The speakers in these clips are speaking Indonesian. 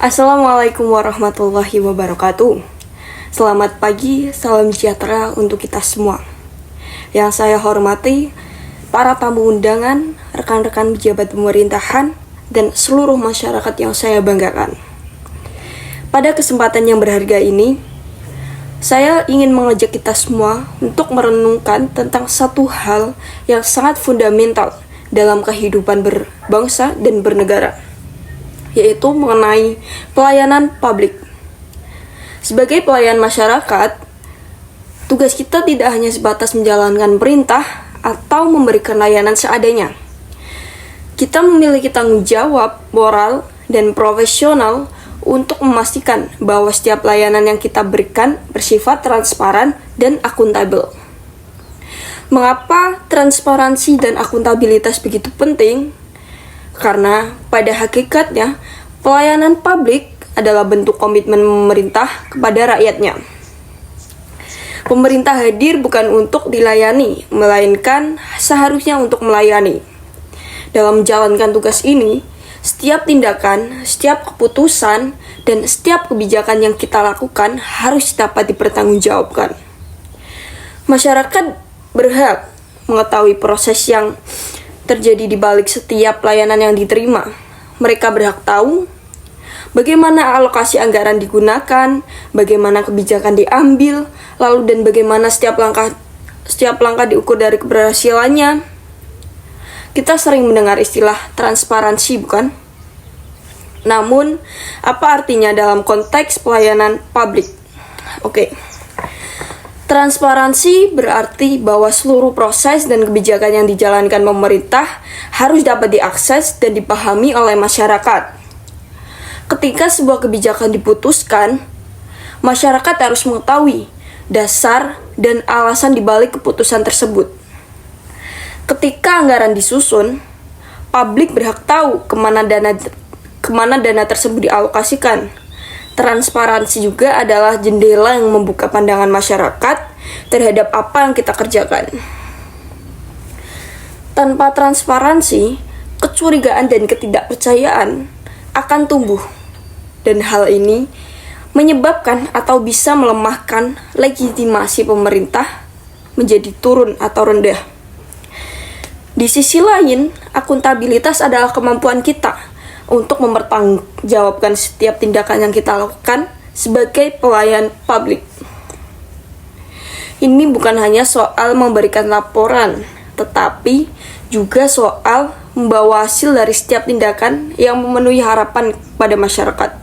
Assalamualaikum warahmatullahi wabarakatuh. Selamat pagi, salam sejahtera untuk kita semua. Yang saya hormati, para tamu undangan, rekan-rekan pejabat pemerintahan, dan seluruh masyarakat yang saya banggakan. Pada kesempatan yang berharga ini, saya ingin mengajak kita semua untuk merenungkan tentang satu hal yang sangat fundamental dalam kehidupan berbangsa dan bernegara, yaitu mengenai pelayanan publik. Sebagai pelayan masyarakat, tugas kita tidak hanya sebatas menjalankan perintah atau memberikan layanan seadanya. Kita memiliki tanggung jawab moral dan profesional untuk memastikan bahwa setiap layanan yang kita berikan bersifat transparan dan akuntabel. Mengapa transparansi dan akuntabilitas begitu penting? Karena pada hakikatnya, pelayanan publik adalah bentuk komitmen pemerintah kepada rakyatnya. Pemerintah hadir bukan untuk dilayani, melainkan seharusnya untuk melayani. Dalam menjalankan tugas ini, setiap tindakan, setiap keputusan, dan setiap kebijakan yang kita lakukan harus dapat dipertanggungjawabkan. Masyarakat berhak mengetahui proses yang terjadi di balik setiap layanan yang diterima. Mereka berhak tahu bagaimana alokasi anggaran digunakan, bagaimana kebijakan diambil, lalu dan bagaimana setiap langkah diukur dari keberhasilannya. Kita sering mendengar istilah transparansi, bukan? Namun, apa artinya dalam konteks pelayanan publik? Oke. Transparansi berarti bahwa seluruh proses dan kebijakan yang dijalankan pemerintah harus dapat diakses dan dipahami oleh masyarakat. Ketika sebuah kebijakan diputuskan, masyarakat harus mengetahui dasar dan alasan dibalik keputusan tersebut. Ketika anggaran disusun, publik berhak tahu kemana dana tersebut dialokasikan. Transparansi juga adalah jendela yang membuka pandangan masyarakat terhadap apa yang kita kerjakan. Tanpa transparansi, kecurigaan dan ketidakpercayaan akan tumbuh, dan hal ini menyebabkan atau bisa melemahkan legitimasi pemerintah menjadi turun atau rendah. Di sisi lain, akuntabilitas adalah kemampuan kita untuk mempertanggungjawabkan setiap tindakan yang kita lakukan sebagai pelayan publik. Ini bukan hanya soal memberikan laporan, tetapi juga soal membawa hasil dari setiap tindakan yang memenuhi harapan pada masyarakat.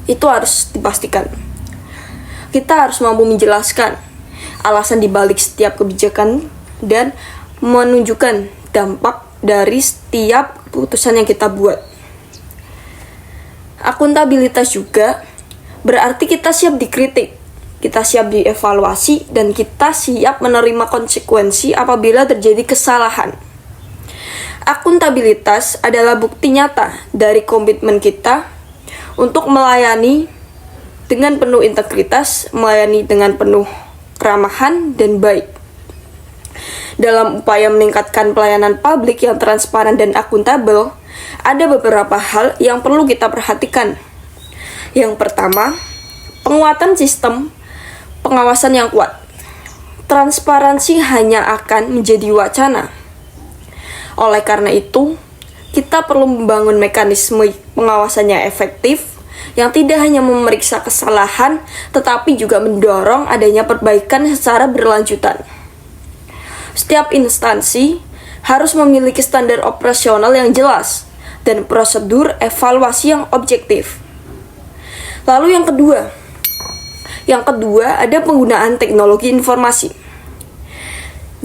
Itu harus dipastikan. Kita harus mampu menjelaskan alasan dibalik setiap kebijakan dan menunjukkan dampak dari setiap keputusan yang kita buat. Akuntabilitas juga berarti kita siap dikritik, kita siap dievaluasi, dan kita siap menerima konsekuensi apabila terjadi kesalahan. Akuntabilitas adalah bukti nyata dari komitmen kita untuk melayani dengan penuh integritas, melayani dengan penuh keramahan dan baik. Dalam upaya meningkatkan pelayanan publik yang transparan dan akuntabel, ada beberapa hal yang perlu kita perhatikan. Yang pertama, penguatan sistem pengawasan yang kuat. Transparansi hanya akan menjadi wacana. Oleh karena itu, kita perlu membangun mekanisme pengawasannya efektif, yang tidak hanya memeriksa kesalahan, tetapi juga mendorong adanya perbaikan secara berlanjutan. Setiap instansi harus memiliki standar operasional yang jelas dan prosedur evaluasi yang objektif. Lalu yang kedua ada penggunaan teknologi informasi.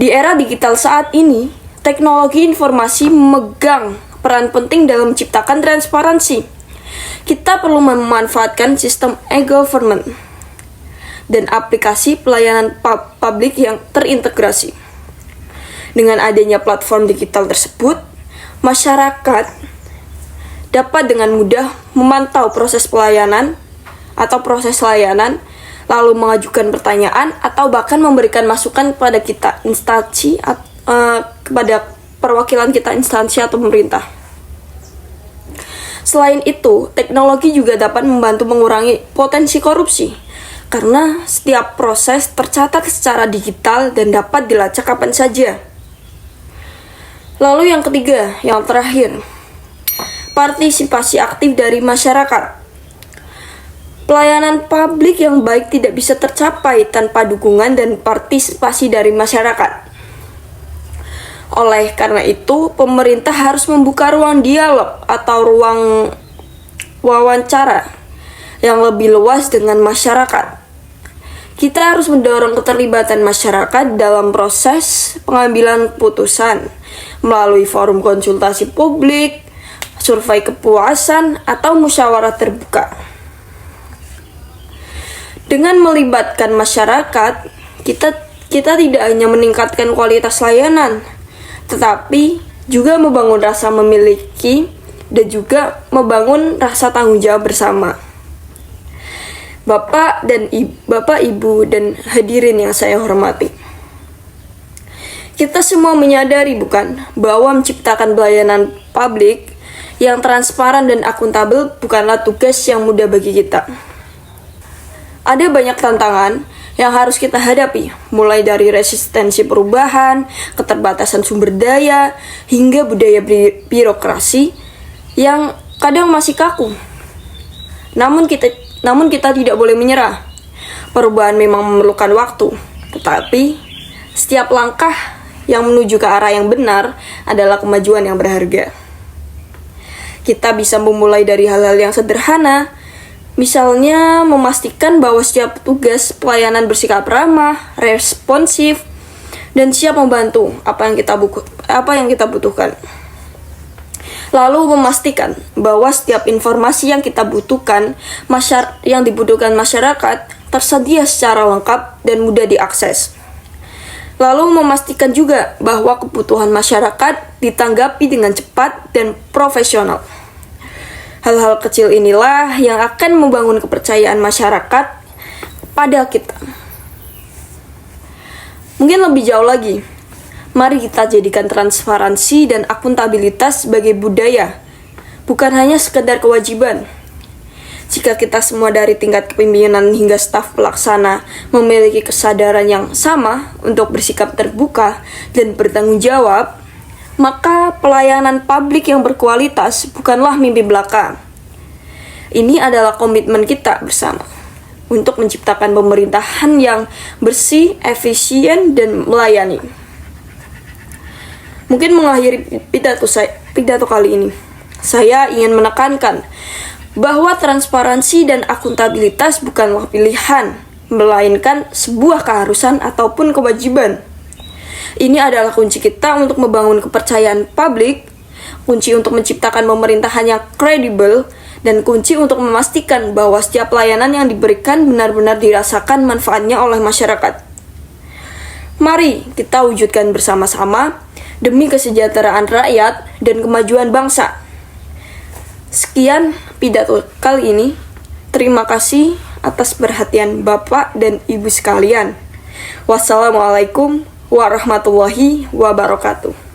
Di era digital saat ini, teknologi informasi memegang peran penting dalam menciptakan transparansi. Kita perlu memanfaatkan sistem e-government dan aplikasi pelayanan publik yang terintegrasi. Dengan adanya platform digital tersebut, masyarakat dapat dengan mudah memantau proses pelayanan atau proses layanan, lalu mengajukan pertanyaan atau bahkan memberikan masukan kepada kita, kepada perwakilan kita, instansi atau pemerintah. Selain itu, teknologi juga dapat membantu mengurangi potensi korupsi, karena setiap proses tercatat secara digital dan dapat dilacak kapan saja. Lalu yang ketiga, yang terakhir, partisipasi aktif dari masyarakat. Pelayanan publik yang baik tidak bisa tercapai tanpa dukungan dan partisipasi dari masyarakat. Oleh karena itu, pemerintah harus membuka ruang dialog atau ruang wawancara yang lebih luas dengan masyarakat. Kita harus mendorong keterlibatan masyarakat dalam proses pengambilan keputusan melalui forum konsultasi publik, survei kepuasan, atau musyawarah terbuka. Dengan melibatkan masyarakat, kita tidak hanya meningkatkan kualitas layanan, tetapi juga membangun rasa memiliki dan juga membangun rasa tanggung jawab bersama. Bapak, Ibu, dan hadirin yang saya hormati. Kita semua menyadari bukan bahwa menciptakan pelayanan publik yang transparan dan akuntabel bukanlah tugas yang mudah bagi kita. Ada banyak tantangan yang harus kita hadapi, mulai dari resistensi perubahan, keterbatasan sumber daya, hingga budaya birokrasi yang kadang masih kaku. Namun kita tidak boleh menyerah. Perubahan memang memerlukan waktu, tetapi setiap langkah yang menuju ke arah yang benar adalah kemajuan yang berharga. Kita bisa memulai dari hal-hal yang sederhana, misalnya memastikan bahwa setiap petugas pelayanan bersikap ramah, responsif, dan siap membantu apa yang kita butuhkan. Lalu memastikan bahwa setiap informasi yang kita butuhkan, yang dibutuhkan masyarakat, tersedia secara lengkap dan mudah diakses. Lalu memastikan juga bahwa kebutuhan masyarakat ditanggapi dengan cepat dan profesional. Hal-hal kecil inilah yang akan membangun kepercayaan masyarakat pada kita. Mungkin lebih jauh lagi, mari kita jadikan transparansi dan akuntabilitas sebagai budaya, bukan hanya sekedar kewajiban. Jika kita semua dari tingkat kepemimpinan hingga staf pelaksana memiliki kesadaran yang sama untuk bersikap terbuka dan bertanggung jawab, maka pelayanan publik yang berkualitas bukanlah mimpi belaka. Ini adalah komitmen kita bersama untuk menciptakan pemerintahan yang bersih, efisien, dan melayani. Mungkin mengakhiri pidato kali ini, saya ingin menekankan bahwa transparansi dan akuntabilitas bukanlah pilihan, melainkan sebuah keharusan ataupun kewajiban. Ini adalah kunci kita untuk membangun kepercayaan publik, kunci untuk menciptakan pemerintahan yang kredibel, dan kunci untuk memastikan bahwa setiap pelayanan yang diberikan benar-benar dirasakan manfaatnya oleh masyarakat. Mari kita wujudkan bersama-sama demi kesejahteraan rakyat dan kemajuan bangsa. Sekian pidato kali ini. Terima kasih atas perhatian Bapak dan Ibu sekalian. Wassalamualaikum warahmatullahi wabarakatuh.